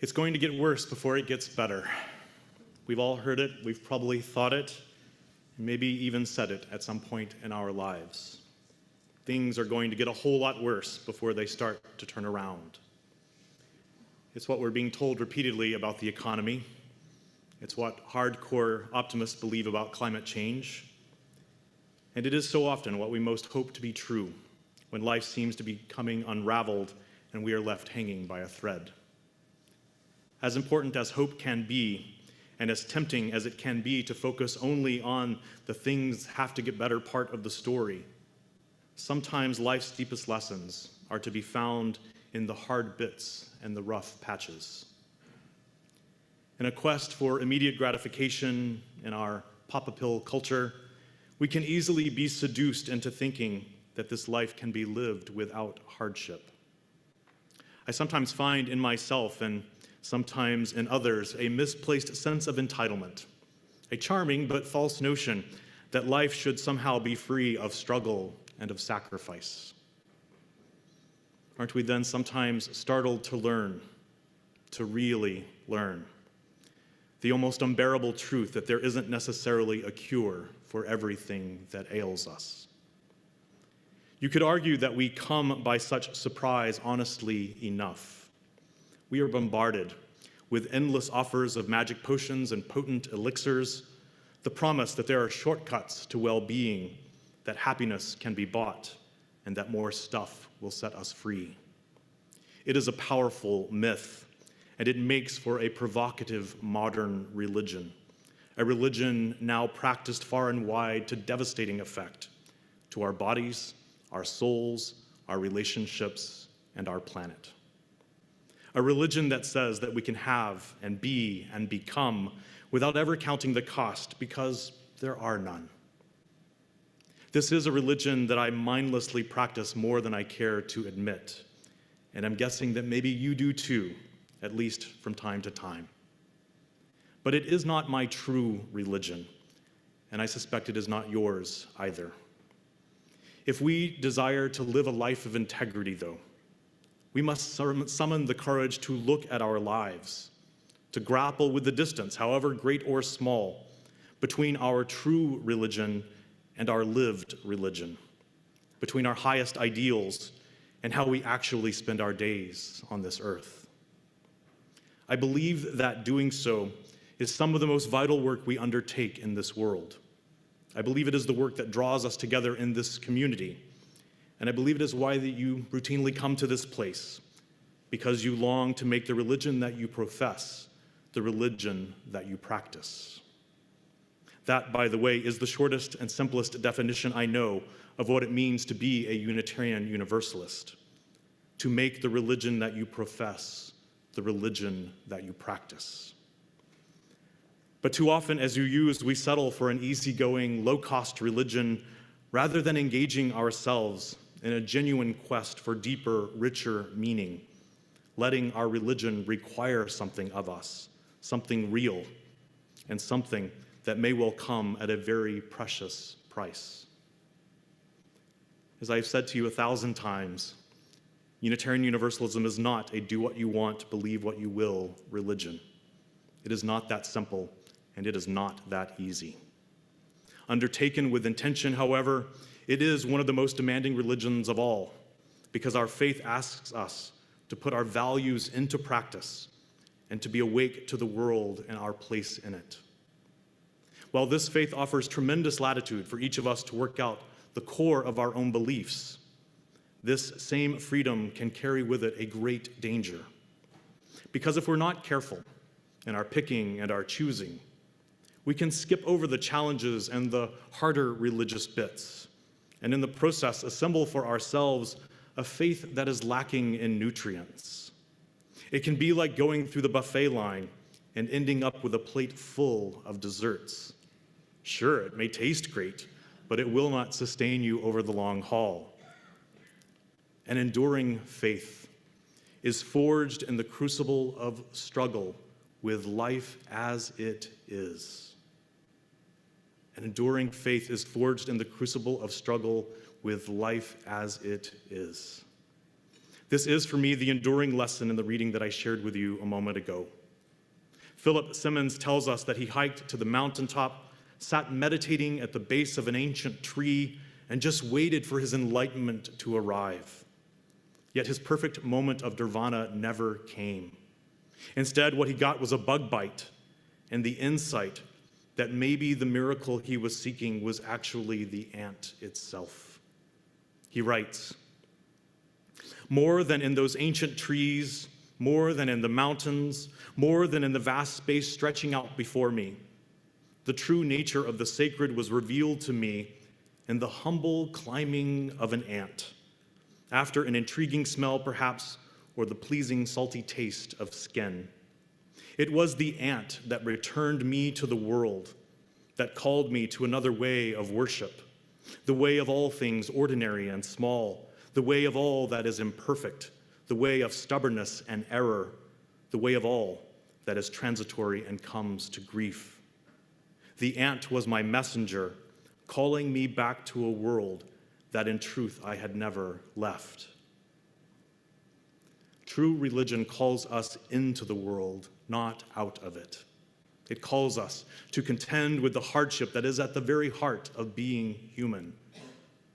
It's going to get worse before it gets better. We've all heard it, we've probably thought it, maybe even said it at some point in our lives. Things are going to get a whole lot worse before they start to turn around. It's what we're being told repeatedly about the economy. It's what hardcore optimists believe about climate change. And it is so often what we most hope to be true when life seems to be becoming unraveled and we are left hanging by a thread. As important as hope can be, and as tempting as it can be to focus only on the things have to get better part of the story, sometimes life's deepest lessons are to be found in the hard bits and the rough patches. In a quest for immediate gratification in our pop-a-pill culture, we can easily be seduced into thinking that this life can be lived without hardship. I sometimes find in myself and sometimes in others a misplaced sense of entitlement, a charming but false notion that life should somehow be free of struggle and of sacrifice. Aren't we then sometimes startled to learn, to really learn, the almost unbearable truth that there isn't necessarily a cure for everything that ails us? You could argue that we come by such surprise honestly enough. We are bombarded with endless offers of magic potions and potent elixirs, the promise that there are shortcuts to well-being, that happiness can be bought, and that more stuff will set us free. It is a powerful myth, and it makes for a provocative modern religion, a religion now practiced far and wide to devastating effect to our bodies, our souls, our relationships, and our planet. A religion that says that we can have and be and become without ever counting the cost, because there are none. This is a religion that I mindlessly practice more than I care to admit, and I'm guessing that maybe you do too, at least from time to time. But it is not my true religion, and I suspect it is not yours either. If we desire to live a life of integrity, though, we must summon the courage to look at our lives, to grapple with the distance, however great or small, between our true religion and our lived religion, between our highest ideals and how we actually spend our days on this earth. I believe that doing so is some of the most vital work we undertake in this world. I believe it is the work that draws us together in this community. And I believe it is why that you routinely come to this place, because you long to make the religion that you profess the religion that you practice. That, by the way, is the shortest and simplest definition I know of what it means to be a Unitarian Universalist, to make the religion that you profess the religion that you practice. But too often, as you use, we settle for an easygoing, low-cost religion rather than engaging ourselves in a genuine quest for deeper, richer meaning, letting our religion require something of us, something real, and something that may well come at a very precious price. As I've said to you 1,000 times, Unitarian Universalism is not a do-what-you-want, believe-what-you-will religion. It is not that simple, and it is not that easy. Undertaken with intention, however, it is one of the most demanding religions of all, because our faith asks us to put our values into practice and to be awake to the world and our place in it. While this faith offers tremendous latitude for each of us to work out the core of our own beliefs, this same freedom can carry with it a great danger. Because if we're not careful in our picking and our choosing, we can skip over the challenges and the harder religious bits, and in the process assemble for ourselves a faith that is lacking in nutrients. It can be like going through the buffet line and ending up with a plate full of desserts. Sure, it may taste great, but it will not sustain you over the long haul. An enduring faith is forged in the crucible of struggle with life as it is. An enduring faith is forged in the crucible of struggle with life as it is. This is, for me, the enduring lesson in the reading that I shared with you a moment ago. Philip Simmons tells us that he hiked to the mountaintop, sat meditating at the base of an ancient tree, and just waited for his enlightenment to arrive. Yet his perfect moment of nirvana never came. Instead, what he got was a bug bite and the insight that maybe the miracle he was seeking was actually the ant itself. He writes, "More than in those ancient trees, more than in the mountains, more than in the vast space stretching out before me, the true nature of the sacred was revealed to me in the humble climbing of an ant, after an intriguing smell perhaps, or the pleasing salty taste of skin. It was the ant that returned me to the world, that called me to another way of worship, the way of all things ordinary and small, the way of all that is imperfect, the way of stubbornness and error, the way of all that is transitory and comes to grief. The ant was my messenger, calling me back to a world that in truth I had never left." True religion calls us into the world, not out of it. It calls us to contend with the hardship that is at the very heart of being human.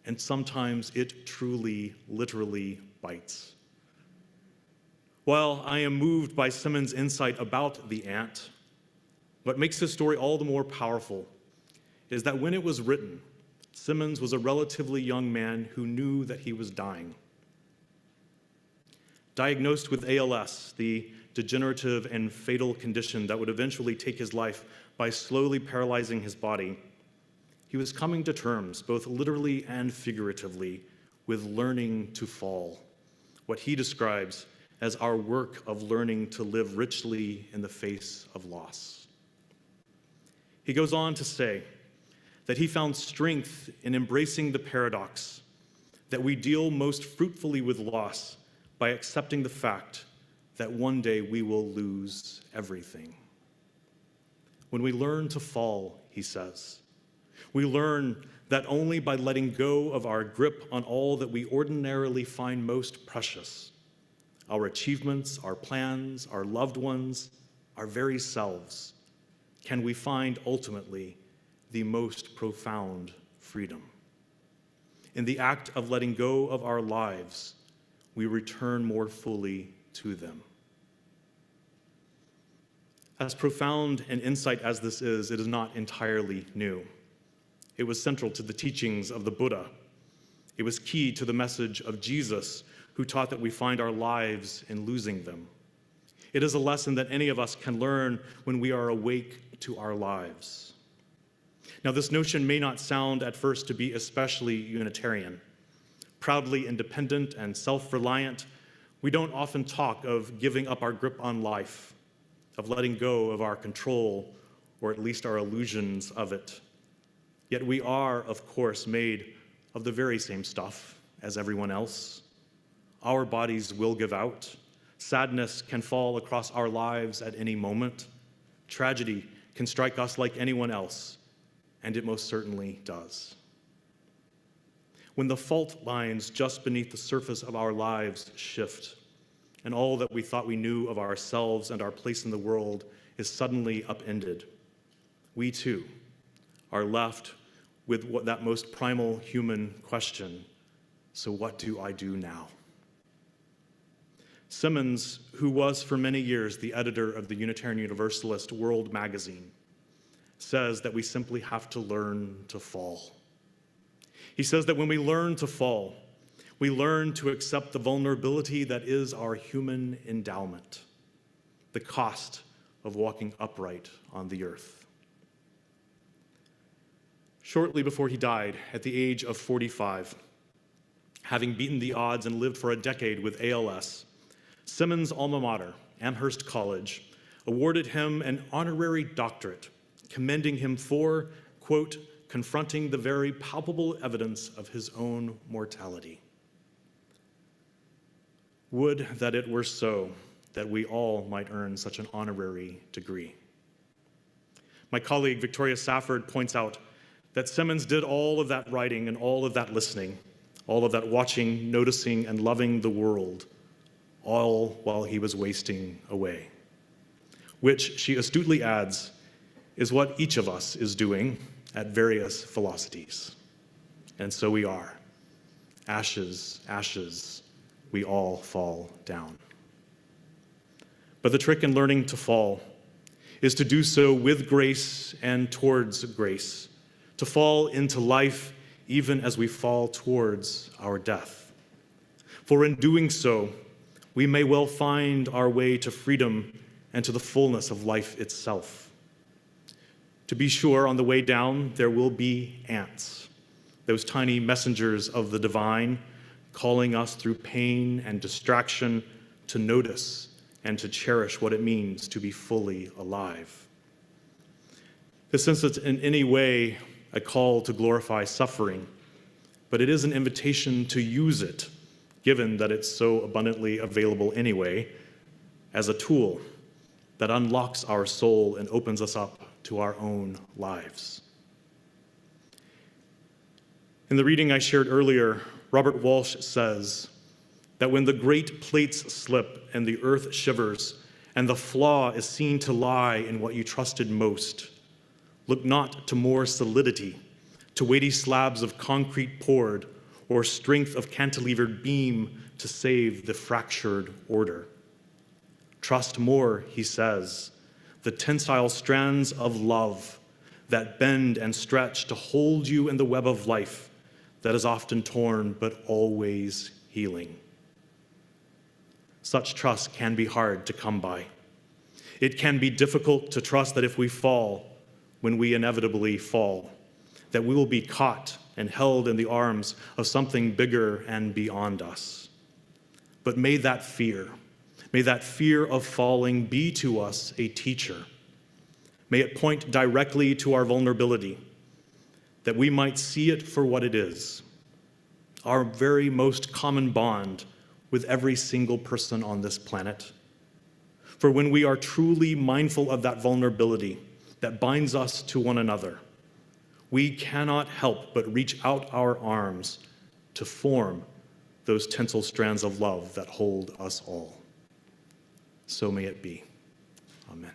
And sometimes it truly, literally bites. While I am moved by Simmons' insight about the ant, what makes his story all the more powerful is that when it was written, Simmons was a relatively young man who knew that he was dying. Diagnosed with ALS, the degenerative and fatal condition that would eventually take his life by slowly paralyzing his body, he was coming to terms, both literally and figuratively, with learning to fall, what he describes as our work of learning to live richly in the face of loss. He goes on to say that he found strength in embracing the paradox that we deal most fruitfully with loss by accepting the fact that one day we will lose everything. When we learn to fall, he says, we learn that only by letting go of our grip on all that we ordinarily find most precious, our achievements, our plans, our loved ones, our very selves, can we find ultimately the most profound freedom. In the act of letting go of our lives, we return more fully to them. As profound an insight as this is, it is not entirely new. It was central to the teachings of the Buddha. It was key to the message of Jesus, who taught that we find our lives in losing them. It is a lesson that any of us can learn when we are awake to our lives. Now, this notion may not sound at first to be especially Unitarian. Proudly independent and self-reliant, we don't often talk of giving up our grip on life, of letting go of our control, or at least our illusions of it. Yet we are, of course, made of the very same stuff as everyone else. Our bodies will give out. Sadness can fall across our lives at any moment. Tragedy can strike us like anyone else, and it most certainly does. When the fault lines just beneath the surface of our lives shift, and all that we thought we knew of ourselves and our place in the world is suddenly upended, we too are left with that most primal human question: so what do I do now? Simmons, who was for many years the editor of the Unitarian Universalist World magazine, says that we simply have to learn to fall. He says that when we learn to fall, we learn to accept the vulnerability that is our human endowment, the cost of walking upright on the earth. Shortly before he died, at the age of 45, having beaten the odds and lived for a decade with ALS, Simmons' alma mater, Amherst College, awarded him an honorary doctorate, commending him for, quote, confronting the very palpable evidence of his own mortality. Would that it were so, that we all might earn such an honorary degree. My colleague, Victoria Safford, points out that Simmons did all of that writing and all of that listening, all of that watching, noticing, and loving the world all while he was wasting away. Which, she astutely adds, is what each of us is doing at various velocities. And so we are. Ashes, ashes, we all fall down. But the trick in learning to fall is to do so with grace and towards grace, to fall into life even as we fall towards our death. For in doing so, we may well find our way to freedom and to the fullness of life itself. To be sure, on the way down, there will be ants, those tiny messengers of the divine, calling us through pain and distraction to notice and to cherish what it means to be fully alive. This isn't in any way a call to glorify suffering, but it is an invitation to use it, given that it's so abundantly available anyway, as a tool that unlocks our soul and opens us up to our own lives. In the reading I shared earlier, Robert Walsh says that when the great plates slip and the earth shivers and the flaw is seen to lie in what you trusted most, look not to more solidity, to weighty slabs of concrete poured, or strength of cantilevered beam to save the fractured order. Trust more, he says, the tensile strands of love that bend and stretch to hold you in the web of life that is often torn but always healing. Such trust can be hard to come by. It can be difficult to trust that if we fall, when we inevitably fall, that we will be caught and held in the arms of something bigger and beyond us. But may that fear of falling be to us a teacher. May it point directly to our vulnerability, that we might see it for what it is, our very most common bond with every single person on this planet. For when we are truly mindful of that vulnerability that binds us to one another, we cannot help but reach out our arms to form those tensile strands of love that hold us all. So may it be. Amen.